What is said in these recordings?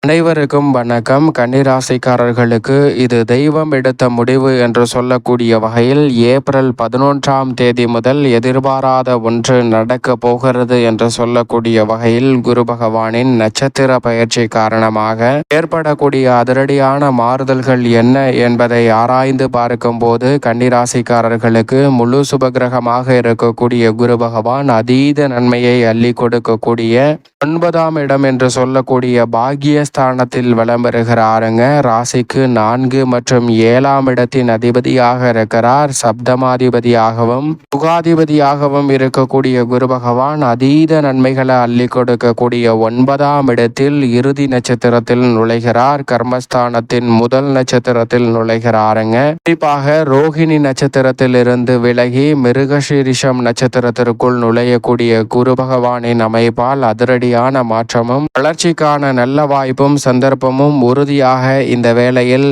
அனைவருக்கும் வணக்கம். கன்னிராசிக்காரர்களுக்கு இது தெய்வம் எடுத்த முடிவு என்று சொல்லக்கூடிய வகையில் ஏப்ரல் 11ஆம் தேதி முதல் எதிர்பாராத ஒன்று நடக்க போகிறது என்று சொல்லக்கூடிய வகையில் குரு பகவானின் நட்சத்திர பயிற்சி காரணமாக ஏற்படக்கூடிய அதிரடியான மாறுதல்கள் என்ன என்பதை ஆராய்ந்து பார்க்கும்போது கன்னிராசிக்காரர்களுக்கு முழு சுபகிரகமாக இருக்கக்கூடிய குரு பகவான் அதீத நன்மையை அள்ளி கொடுக்கக்கூடிய 9ஆம் இடம் என்று சொல்லக்கூடிய பாக்கியஸ்தானத்தில் வலம் வருகிறாருங்க. ராசிக்கு 4 மற்றும் 7ஆம் இடத்தின் அதிபதியாக இருக்கிறார். சப்தமாதிபதியாகவும் சுகாதிபதியாகவும் இருக்கக்கூடிய குரு பகவான் அதீத நன்மைகளை அள்ளி கொடுக்கக்கூடிய 9ஆம் இடத்தில் இறுதி நட்சத்திரத்தில் நுழைகிறார். கர்மஸ்தானத்தின் முதல் நட்சத்திரத்தில் நுழைகிறாருங்க. குறிப்பாக ரோஹிணி நட்சத்திரத்தில் இருந்து விலகி மிருகசீரிஷம் நட்சத்திரத்திற்குள் நுழையக்கூடிய குரு பகவானின் அமைப்பால் அதிரடியான மாற்றமும் வளர்ச்சிக்கான நல்ல வாய்ப்பும் சந்தர்ப்பமும் உறுதியாக இந்த வேளையில்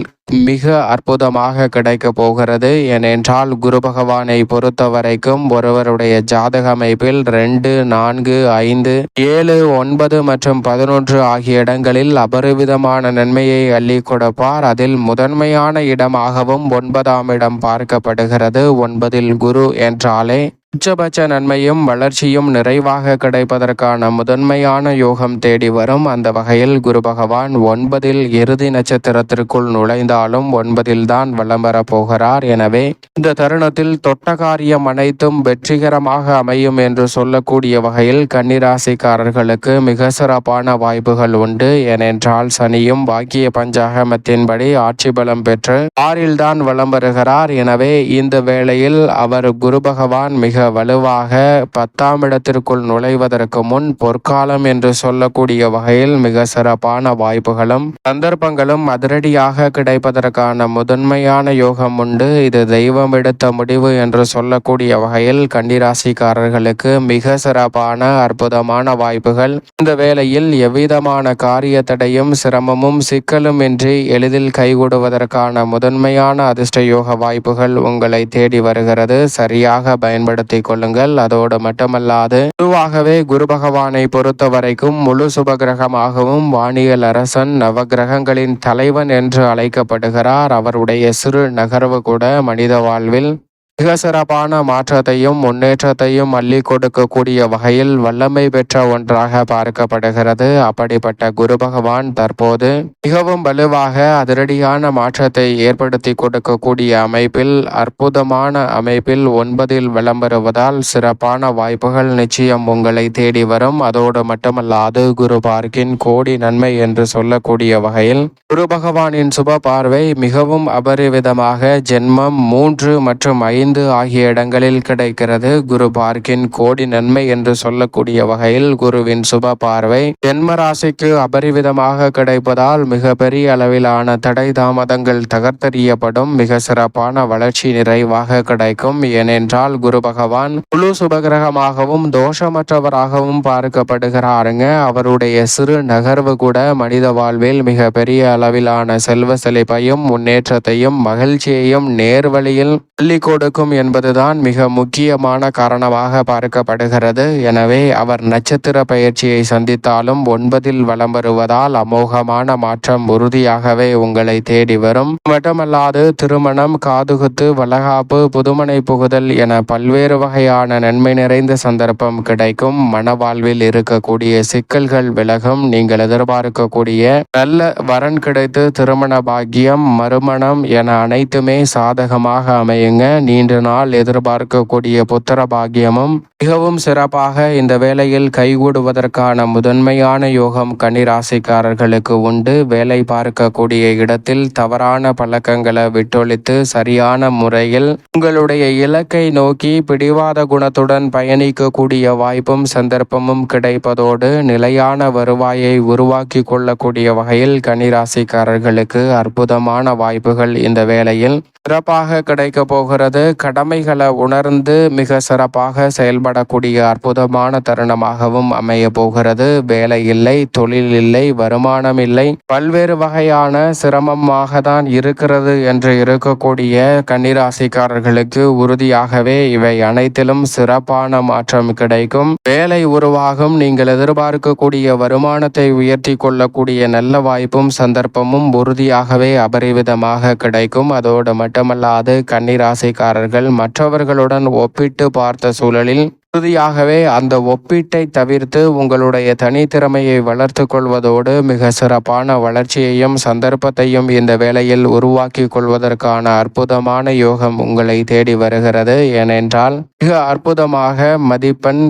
மிக அற்புதமாக கிடைக்க போகிறது. ஏனென்றால் குரு பகவானை பொறுத்த வரைக்கும் ஒருவருடைய ஜாதக அமைப்பில் 2, 4, 5, 7, 9 மற்றும் 11 ஆகிய இடங்களில் அபரிவிதமான நன்மையை அள்ளி கொடுப்பார். அதில் முதன்மையான இடமாகவும் 9ஆம் இடம் பார்க்கப்படுகிறது. 9இல் குரு என்றாலே உச்சபட்ச நன்மையும் வளர்ச்சியும் நிறைவாக கிடைப்பதற்கான முதன்மையான யோகம் தேடி வரும். அந்த வகையில் குரு பகவான் 9இல் இறுதி நட்சத்திரத்திற்குள் நுழைந்தாலும் 9இல் தான் வலம் வரப் போகிறார். எனவே இந்த தருணத்தில் தொட்ட காரியம் அனைத்தும் வெற்றிகரமாக அமையும் என்று சொல்லக்கூடிய வகையில் கன்னிராசிக்காரர்களுக்கு மிக சிறப்பான வாய்ப்புகள் உண்டு. ஏனென்றால் சனியும் பாக்கிய பஞ்சாகமத்தின்படி ஆட்சி பலம் பெற்று 6இல் தான் வலம் வருகிறார். எனவே இந்த வேளையில் அவர் குரு பகவான் மிக வலுவாக 10ஆம் இடத்திற்குள் நுழைவதற்கு முன் பொற்காலம் என்று சொல்லக்கூடிய வகையில் மிக சிறப்பான வாய்ப்புகளும் சந்தர்ப்பங்களும் அதிரடியாக கிடைப்பதற்கான முதன்மையான யோகம் உண்டு. இது தெய்வம் எடுத்த முடிவு என்று சொல்லக்கூடிய வகையில் கன்னிராசிக்காரர்களுக்கு மிக சிறப்பான அற்புதமான வாய்ப்புகள் இந்த வேளையில் எவ்விதமான காரிய தடையும் சிரமமும் சிக்கலும் இன்றி எளிதில் கைகூடுவதற்கான முதன்மையான அதிர்ஷ்ட யோக வாய்ப்புகள் உங்களை தேடி வருகிறது. சரியாக பயன்படுத்த கொள்ளுங்கள். அதோடு மட்டுமல்லாது பொதுவாகவே குரு பகவானை பொறுத்த வரைக்கும் முழு சுபகிரகமாகவும் வானியல் அரசன் நவகிரகங்களின் தலைவன் என்று அழைக்கப்படுகிறார். அவருடைய சிறு நகர்வு கூட மனித வாழ்வில் மிக சிறப்பான மாற்றத்தையும் முன்னேற்றத்தையும் அள்ளி கொடுக்கக்கூடிய வகையில் வல்லமை பெற்ற ஒன்றாக பார்க்கப்படுகிறது. அப்படிப்பட்ட குரு பகவான் தற்போது மிகவும் வலுவாக அதிரடியான மாற்றத்தை ஏற்படுத்தி கொடுக்கக்கூடிய அமைப்பில் அற்புதமான அமைப்பில் 9இல் விளம்பருவதால் சிறப்பான வாய்ப்புகள் நிச்சயம் உங்களை தேடி வரும். அதோடு மட்டுமல்லாது குரு பார்க்கின் கோடி நன்மை என்று சொல்லக்கூடிய வகையில் குரு பகவானின் சுப பார்வை மிகவும் அபரிவிதமாக ஜென்மம் 3 மற்றும் 5 ஆகிய இடங்களில் கிடைக்கிறது. குரு பார்க்கின் கோடி நன்மை என்று சொல்லக்கூடிய வகையில் குருவின் சுப பார்வை ஜென்ம ராசிக்கு அபரிவிதமாக கிடைப்பதால் மிக பெரிய அளவிலான தடை தாமதங்கள் தகர்த்தெறியப்படும். மிக சிறப்பான வளர்ச்சி நிறைவாக கிடைக்கும். ஏனென்றால் குரு பகவான் முழு சுபகிரகமாகவும் தோஷமற்றவராகவும் பார்க்கப்படுகிறாருங்க. அவருடைய சிறு நகர்வு கூட மனித வாழ்வில் மிக பெரிய அளவிலான செல்வ செழிப்பையும் முன்னேற்றத்தையும் மகிழ்ச்சியையும் நேர்வழியில் அள்ளி கொடுக்கும் என்பதுதான் மிக முக்கியமான காரணமாக பார்க்கப்படுகிறது. எனவே அவர் நட்சத்திர பயிற்சியை சந்தித்தாலும் 9இல் வலம் வருவதால் அமோகமான மாற்றம் உறுதியாகவே உங்களை தேடி வரும். மட்டுமல்லாது திருமணம், காதுகுத்து, வளகாப்பு, புதுமனை புகுதல் என பல்வேறு வகையான நன்மை நிறைந்த சந்தர்ப்பம் கிடைக்கும். மனவாழ்வில் இருக்கக்கூடிய சிக்கல்கள் விலகும். நீங்கள் எதிர்பார்க்கக்கூடிய நல்ல வரன் கிடைத்து திருமண பாக்கியம், மறுமணம் என அனைத்துமே சாதகமாக அமையுங்க. நீண்ட நாள் எதிர்பார்க்கக்கூடிய புத்திர பாக்கியமும் மிகவும் சிறப்பாக இந்த வேளையில் கைகூடுவதற்கான முதன்மையான யோகம் கன்னிராசிக்காரர்களுக்கு உண்டு. வேலை பார்க்கக்கூடிய இடத்தில் தவறான பழக்கங்களை விட்டொழித்து சரியான முறையில் உங்களுடைய இலக்கை நோக்கி பிடிவாத குணத்துடன் பயணிக்கக்கூடிய வாய்ப்பும் சந்தர்ப்பமும் கிடைப்பதோடு நிலையான வருவாயை உருவாக்கி கொள்ளக்கூடிய வகையில் கன்னிராசிக்காரர்களுக்கு அற்புதமான வாய்ப்புகள் இந்த வேளையில் சிறப்பாக கிடைக்க போகிறது. கடமைகளை உணர்ந்து மிக சிறப்பாக செயல்படக்கூடிய அற்புதமான தருணமாகவும் அமைய போகிறது. வேலை இல்லை, தொழில் இல்லை, வருமானம் இல்லை, பல்வேறு வகையான சிரமமாக தான் இருக்கிறது என்று இருக்கக்கூடிய கன்னிராசிக்காரர்களுக்கு உறுதியாகவே இவை அனைத்திலும் சிறப்பான மாற்றம் கிடைக்கும். வேலை உருவாகும். நீங்கள் எதிர்பார்க்கக்கூடிய வருமானத்தை உயர்த்தி கொள்ளக்கூடிய நல்ல வாய்ப்பும் சந்தர்ப்பமும் உறுதியாகவே அபரிவிதமாக கிடைக்கும். அதோடு மட்டுமல்லாது கன்னிராசிக்காரர்கள் மற்றவர்களுடன் ஒப்பிட்டு பார்த்த சூழலில் உறுதியாகவே அந்த ஒப்பீட்டை தவிர்த்து உங்களுடைய தனித்திறமையை வளர்த்து கொள்வதோடு மிக சிறப்பான வளர்ச்சியையும் சந்தர்ப்பத்தையும் இந்த வேளையில் உருவாக்கி கொள்வதற்கான அற்புதமான யோகம் உங்களை தேடி வருகிறது. ஏனென்றால் மிக அற்புதமாக மதிப்பெண்,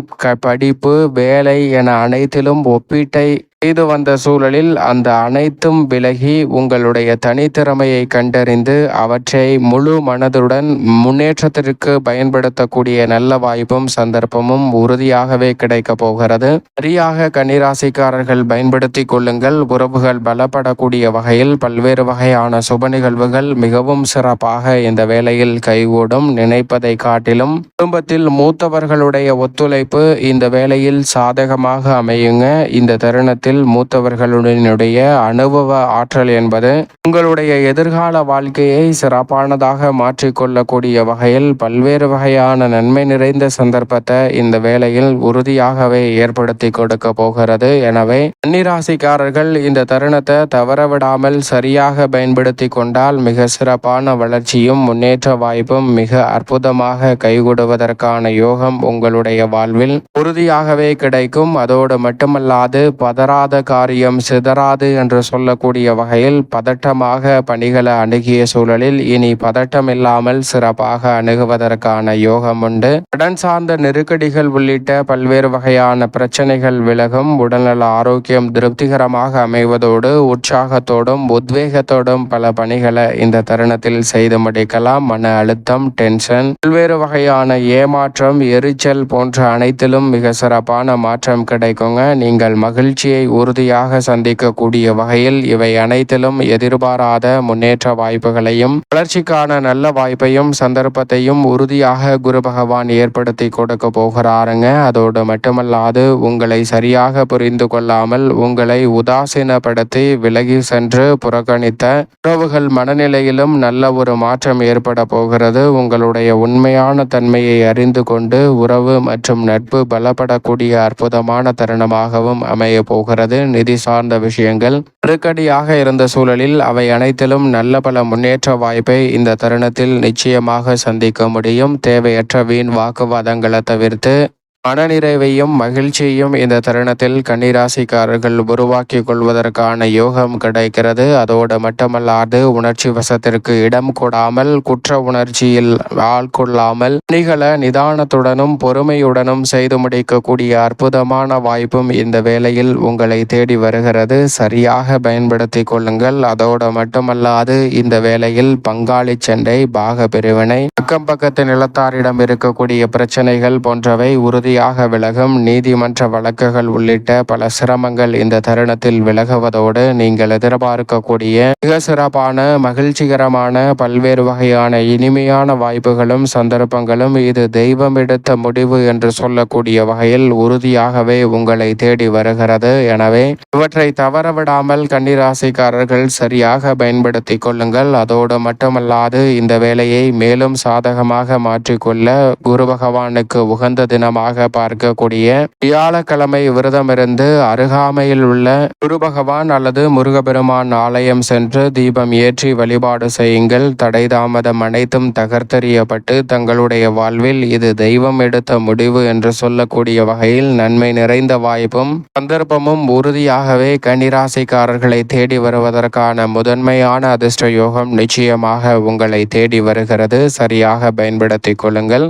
படிப்பு, வேலை என அனைத்திலும் ஒப்பீட்டை செய்து வந்த சூழலில் அந்த அனைத்தும் விலகி உங்களுடைய தனித்திறமையை கண்டறிந்து அவற்றை முழு மனதுடன் முன்னேற்றத்திற்கு பயன்படுத்தக்கூடிய நல்ல வாய்ப்பும் சந்தர்ப்பமும் உறுதியாகவே கிடைக்க போகிறது. சரியாக கன்னிராசிக்காரர்கள் பயன்படுத்தி கொள்ளுங்கள். உறவுகள் பலப்படக்கூடிய வகையில் பல்வேறு வகையான சுப நிகழ்வுகள் மிகவும் சிறப்பாக இந்த வேளையில் கைகூடும். நினைப்பதை காட்டிலும் குடும்பத்தில் மூத்தவர்களுடைய ஒத்துழைப்பு இந்த வேளையில் சாதகமாக அமையுங்க. இந்த தருணத்தில் மூத்தவர்களுடைய அனுபவ ஆற்றல் என்பது உங்களுடைய எதிர்கால வாழ்க்கையை சிறப்பானதாக மாற்றிக்கொள்ளக்கூடிய வகையில் பல்வேறு வகையான நன்மை நிறைந்த சந்தர்ப்பத்தை இந்த வேளையில் உறுதியாகவே ஏற்படுத்தி கொடுக்க போகிறது. எனவே கன்னிராசிக்காரர்கள் இந்த தருணத்தை தவறவிடாமல் சரியாக பயன்படுத்தி கொண்டால் மிக சிறப்பான வளர்ச்சியும் முன்னேற்ற வாய்ப்பும் மிக அற்புதமாக கைகூடுவதற்கான யோகம் உங்களுடைய வாழ்வில் உறுதியாகவே கிடைக்கும். அதோடு மட்டுமல்லாது பதறாத காரியம் சிதறாது என்று சொல்லக்கூடிய வகையில் பதட்டமாக பணிகளை அணுகிய சூழலில் இனி பதட்டமில்லாமல் சிறப்பாக அணுகுவதற்கான யோகம் உண்டு. கடன் சார்ந்த நெருக்கடிகள் உள்ளிட்ட பல்வேறு வகையான பிரச்சனைகள் விலகும். உடல்நல ஆரோக்கியம் திருப்திகரமாக அமைவதோடு உற்சாகத்தோடும் உத்வேகத்தோடும் பல பணிகளை இந்த தருணத்தில் செய்து முடிக்கலாம். மன அழுத்தம், டென்ஷன், பல்வேறு வகையான ஏமாற்றம், எரிச்சல் போன்ற அனைத்திலும் மிக சிறப்பான மாற்றம் கிடைக்குங்க. நீங்கள் மகிழ்ச்சியை உறுதியாக சந்திக்கக்கூடிய வகையில் இவை அனைத்திலும் எதிர்பாராத முன்னேற்ற வாய்ப்புகளையும் வளர்ச்சிக்கான நல்ல வாய்ப்பையும் சந்தர்ப்பத்தையும் உறுதியாக குரு பகவான் ஏற்படுத்தி கொடுக்க போகிறாருங்க. அதோடு மட்டுமல்லாது உங்களை சரியாக புரிந்து கொள்ளாமல் உங்களை உதாசீனப்படுத்தி விலகி சென்று புறக்கணித்த உறவுகள் மனநிலையிலும் நல்ல ஒரு மாற்றம் ஏற்பட போகிறது. உங்களுடைய உண்மையான தன்மையை அறிந்து கொண்டு உறவு மற்றும் நட்பு பலப்படக்கூடிய அற்புதமான தருணமாகவும் அமைய போகிறது. நிதி சார்ந்த விஷயங்கள் நெருக்கடியாக இருந்த சூழலில் அவை அனைத்திலும் நல்ல பல முன்னேற்ற வாய்ப்பை இந்த தருணத்தில் நிச்சயமாக சந்திக்க முடியும். தேவையற்ற வீண் வாக்குவாதங்களை தவிர்த்து மனநிறைவையும் மகிழ்ச்சியையும் இந்த தருணத்தில் கன்னிராசிக்காரர்கள் உருவாக்கி கொள்வதற்கான யோகம் கிடைக்கிறது. அதோடு மட்டுமல்லாது உணர்ச்சி வசத்திற்கு இடம் கொடாமல் குற்ற உணர்ச்சியில் ஆள்கொள்ளாமல் பணிகளை நிதானத்துடனும் பொறுமையுடனும் செய்து முடிக்கக்கூடிய அற்புதமான வாய்ப்பும் இந்த வேளையில் உங்களை தேடி வருகிறது. சரியாக பயன்படுத்தி கொள்ளுங்கள். அதோடு மட்டுமல்லாது இந்த வேளையில் பங்காளி சண்டை, பாக பிரிவினை, அக்கம் பக்கத்து நிலத்தாரிடம் இருக்கக்கூடிய பிரச்சனைகள் போன்றவை உறுதியாக விலகும். நீதிமன்ற வழக்குகள் உள்ளிட்ட பல சிரமங்கள் இந்த தருணத்தில் விலகுவதோடு நீங்கள் எதிர்பார்க்கக்கூடிய மிக சிறப்பான மகிழ்ச்சிகரமான பல்வேறு வகையான இனிமையான வாய்ப்புகளும் சந்தர்ப்பங்களும் இது தெய்வம் எடுத்த முடிவு என்று சொல்லக்கூடிய வகையில் உறுதியாகவே உங்களை தேடி வருகிறது. எனவே இவற்றை தவறவிடாமல் கன்னிராசிக்காரர்கள் சரியாக பயன்படுத்தி கொள்ளுங்கள். அதோடு மட்டுமல்லாது இந்த வேலையை மேலும் சாதகமாக மாற்றிக்கொள்ள குரு பகவானுக்கு உகந்த தினமாக பார்க்கக்கூடிய வியாழக்கிழமை விரதமிருந்து அருகாமையில் உள்ள குரு பகவான் அல்லது முருகப்பெருமான் ஆலயம் சென்று தீபம் ஏற்றி வழிபாடு செய்யுங்கள். தடை தாமதம் அனைத்தும் தகர்த்தெறியப்பட்டு தங்களுடைய வாழ்வில் இது தெய்வம் எடுத்த முடிவு என்று சொல்லக்கூடிய வகையில் நன்மை நிறைந்த வாய்ப்பும் சந்தர்ப்பமும் உறுதியாகவே கன்னிராசிக்காரர்களை தேடி வருவதற்கான முதன்மையான அதிர்ஷ்ட யோகம் நிச்சயமாக உங்களை தேடி வருகிறது. சரியாக பயன்படுத்திக் கொள்ளுங்கள்.